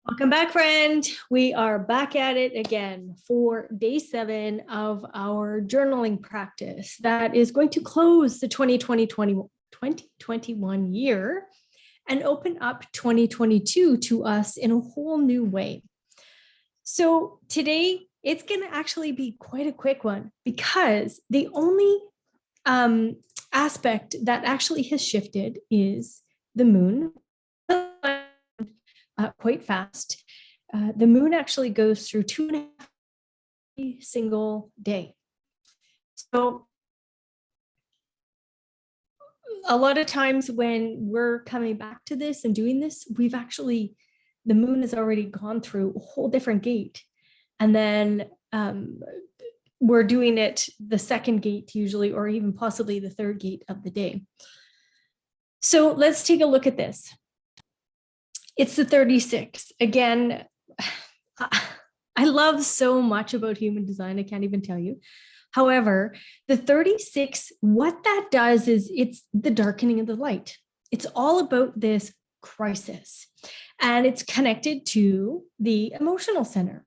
Welcome back, friend. We are back at it again for day 7 of our journaling practice that is going to close the 2021 year and open up 2022 to us in a whole new way. So today, it's going to actually be quite a quick one because the only aspect that actually has shifted is the moon. Quite fast. The moon actually goes through 2.5 single day. So a lot of times when we're coming back to this and doing this, the moon has already gone through a whole different gate. And then we're doing it the second gate usually, or even possibly the third gate of the day. So let's take a look at this. It's the 36. Again, I love so much about human design, I can't even tell you. However, the 36, what that does is it's the darkening of the light. It's all about this crisis, and it's connected to the emotional center.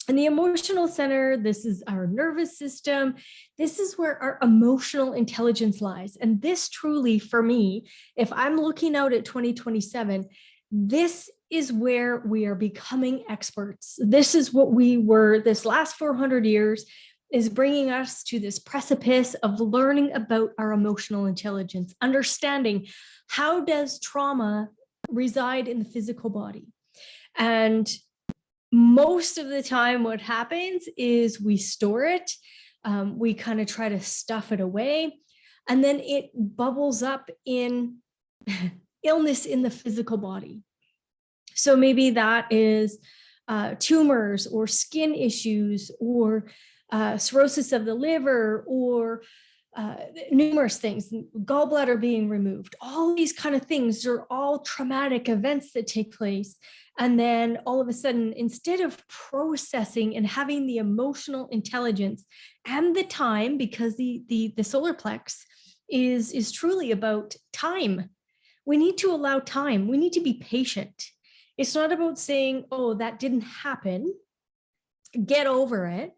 And the emotional center, this is our nervous system. This is where our emotional intelligence lies. And this truly, for me, if I'm looking out at 2027, this is where we are becoming experts. This is what we were this last 400 years is bringing us to this precipice of learning about our emotional intelligence, understanding how does trauma reside in the physical body. And most of the time what happens is we store it, we kind of try to stuff it away, and then it bubbles up in illness in the physical body. So maybe that is tumors or skin issues or cirrhosis of the liver or numerous things, gallbladder being removed. All these kind of things are all traumatic events that take place. And then all of a sudden, instead of processing and having the emotional intelligence and the time, because the solar plex is truly about time. We need to allow time. We need to be patient. It's not about saying, oh, that didn't happen, get over it.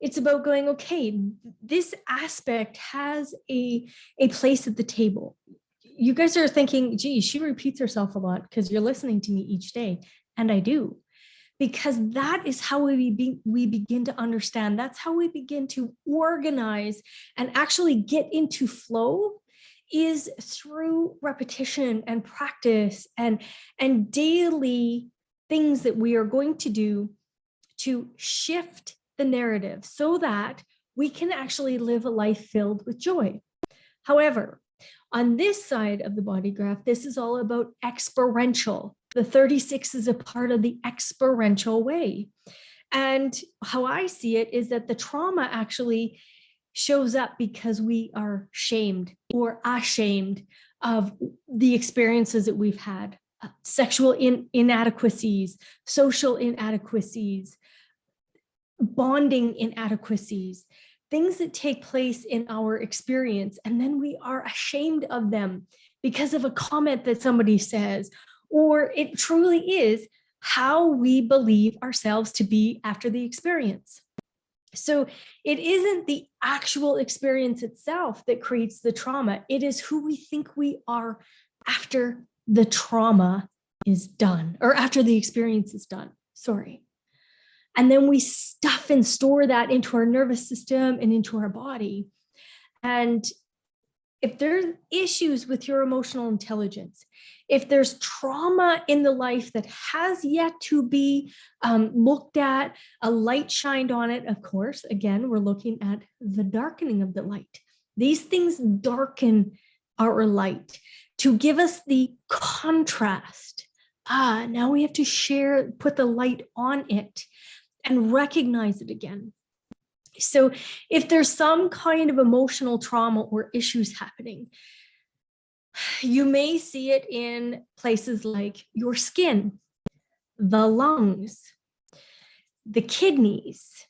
It's about going, okay, this aspect has a place at the table. You guys are thinking, gee, she repeats herself a lot because you're listening to me each day. And I do, because that is how we begin to understand. That's how we begin to organize and actually get into flow, is through repetition and practice and daily things that we are going to do to shift the narrative so that we can actually live a life filled with joy. However, on this side of the body graph, this is all about experiential. The 36 is a part of the experiential way. And how I see it is that the trauma actually shows up because we are shamed or ashamed of the experiences that we've had, sexual inadequacies, social inadequacies, bonding inadequacies, things that take place in our experience. And then we are ashamed of them because of a comment that somebody says, or it truly is how we believe ourselves to be after the experience. So it isn't the actual experience itself that creates the trauma. It is who we think we are after the trauma is done, or after the experience is done. Sorry. And then we stuff and store that into our nervous system and into our body. And if there's issues with your emotional intelligence, if there's trauma in the life that has yet to be looked at, a light shined on it, of course, again, we're looking at the darkening of the light. These things darken our light to give us the contrast. Now we have to put the light on it and recognize it again. So if there's some kind of emotional trauma or issues happening, you may see it in places like your skin, the lungs, the kidneys,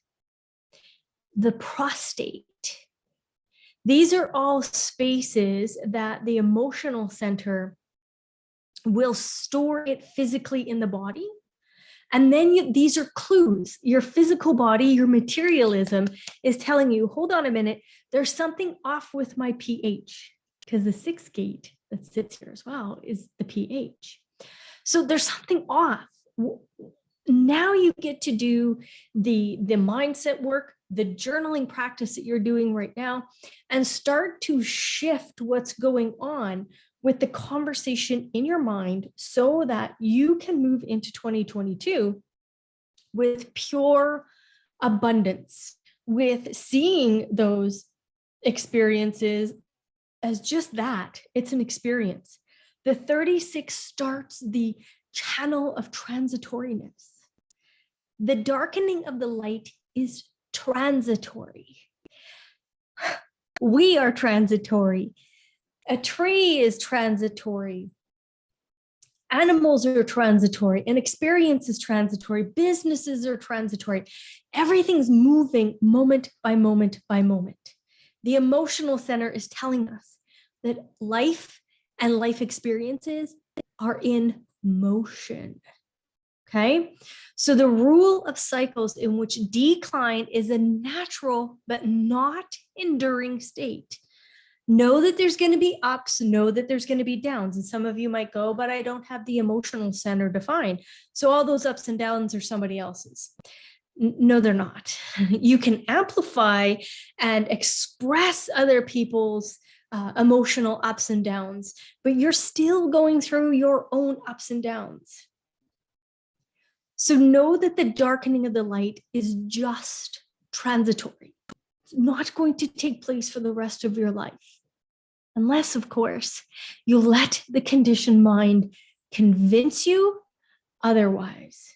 the prostate. These are all spaces that the emotional center will store it physically in the body. And then these are clues. Your physical body, your materialism is telling you, hold on a minute, there's something off with my pH, because the sixth gate that sits here as well is the pH. So there's something off. Now you get to do the mindset work, the journaling practice that you're doing right now, and start to shift what's going on with the conversation in your mind so that you can move into 2022 with pure abundance, with seeing those experiences as just that. It's an experience. The 36 starts the channel of transitoriness. The darkening of the light is transitory. We are transitory. A tree is transitory. Animals are transitory. An experience is transitory. Businesses are transitory. Everything's moving moment by moment by moment. The emotional center is telling us that life and life experiences are in motion. Okay, so the rule of cycles in which decline is a natural but not enduring state. Know that there's going to be ups, know that there's going to be downs. And some of you might go, but I don't have the emotional center defined. So all those ups and downs are somebody else's. No, they're not. You can amplify and express other people's emotional ups and downs, but you're still going through your own ups and downs. So know that the darkening of the light is just transitory. It's not going to take place for the rest of your life. Unless, of course, you let the conditioned mind convince you otherwise.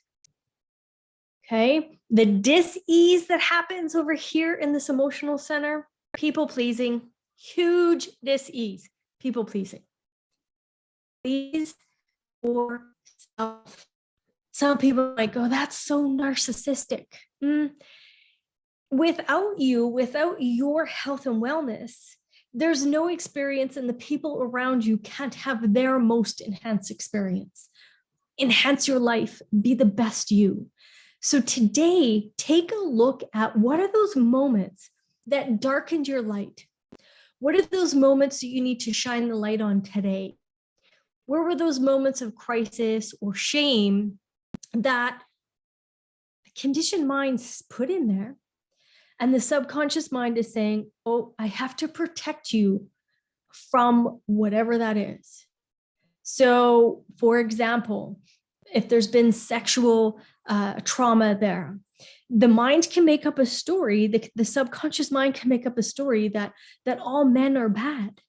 Okay? The dis-ease that happens over here in this emotional center, people pleasing, huge dis-ease, people pleasing. Please for self. Some people might go, that's so narcissistic. Without you, without your health and wellness, there's no experience, and the people around you can't have their most enhanced experience. Enhance your life, be the best you. So today, take a look at what are those moments that darkened your light? What are those moments that you need to shine the light on today? Where were those moments of crisis or shame that the conditioned mind's put in there? And the subconscious mind is saying, oh, I have to protect you from whatever that is. So, for example, if there's been sexual trauma there, the mind can make up a story, the subconscious mind can make up a story that all men are bad.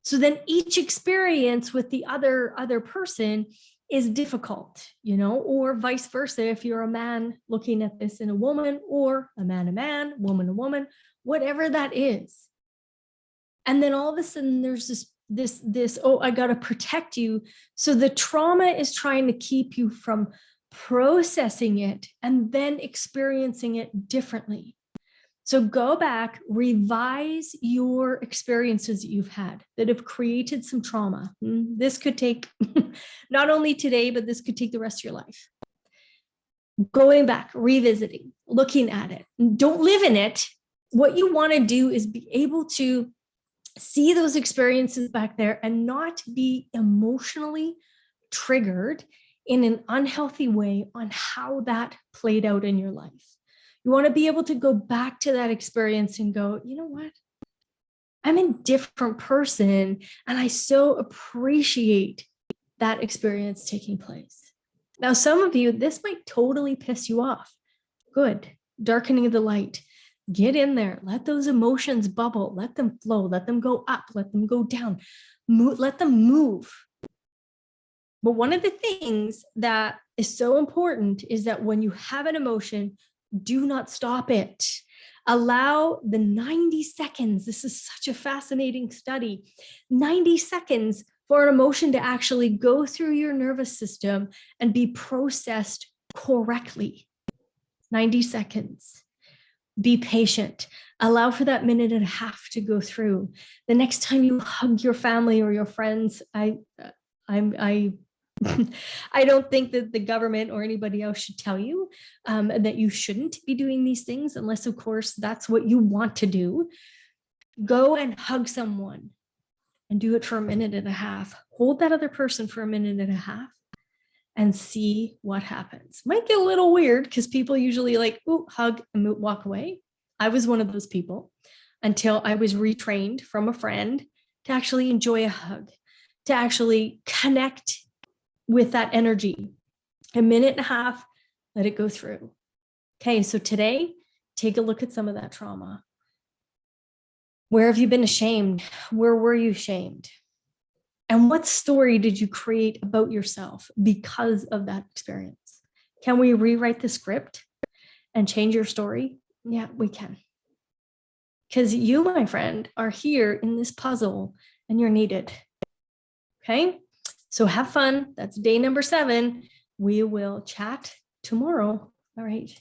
So then each experience with the other person is difficult, or vice versa. If you're a man looking at this in a woman, or a man, woman, a woman, whatever that is. And then all of a sudden there's this, oh, I got to protect you. So the trauma is trying to keep you from processing it and then experiencing it differently. So go back, revise your experiences that you've had that have created some trauma. This could take not only today, but this could take the rest of your life. Going back, revisiting, looking at it. Don't live in it. What you want to do is be able to see those experiences back there and not be emotionally triggered in an unhealthy way on how that played out in your life. You want to be able to go back to that experience and go, you know what? I'm a different person, and I so appreciate that experience taking place. Now, some of you, this might totally piss you off. Good. Darkening of the light. Get in there. Let those emotions bubble. Let them flow. Let them go up. Let them go down. Let them move. But one of the things that is so important is that when you have an emotion, do not stop it. Allow the 90 seconds. This is such a fascinating study. 90 seconds for an emotion to actually go through your nervous system and be processed correctly. 90 seconds. Be patient. Allow for that minute and a half to go through. The next time you hug your family or your friends, I I don't think that the government or anybody else should tell you that you shouldn't be doing these things, unless, of course, that's what you want to do. Go and hug someone and do it for a minute and a half. Hold that other person for a minute and a half and see what happens. Might get a little weird because people usually like, ooh, hug and walk away. I was one of those people until I was retrained from a friend to actually enjoy a hug, to actually connect with that energy. A minute and a half, let it go through. Okay, so today, take a look at some of that trauma. Where have you been ashamed? Where were you shamed? And what story did you create about yourself because of that experience? Can we rewrite the script and change your story? Yeah, we can. Because you, my friend, are here in this puzzle and you're needed. Okay, so have fun. That's day number 7. We will chat tomorrow. All right.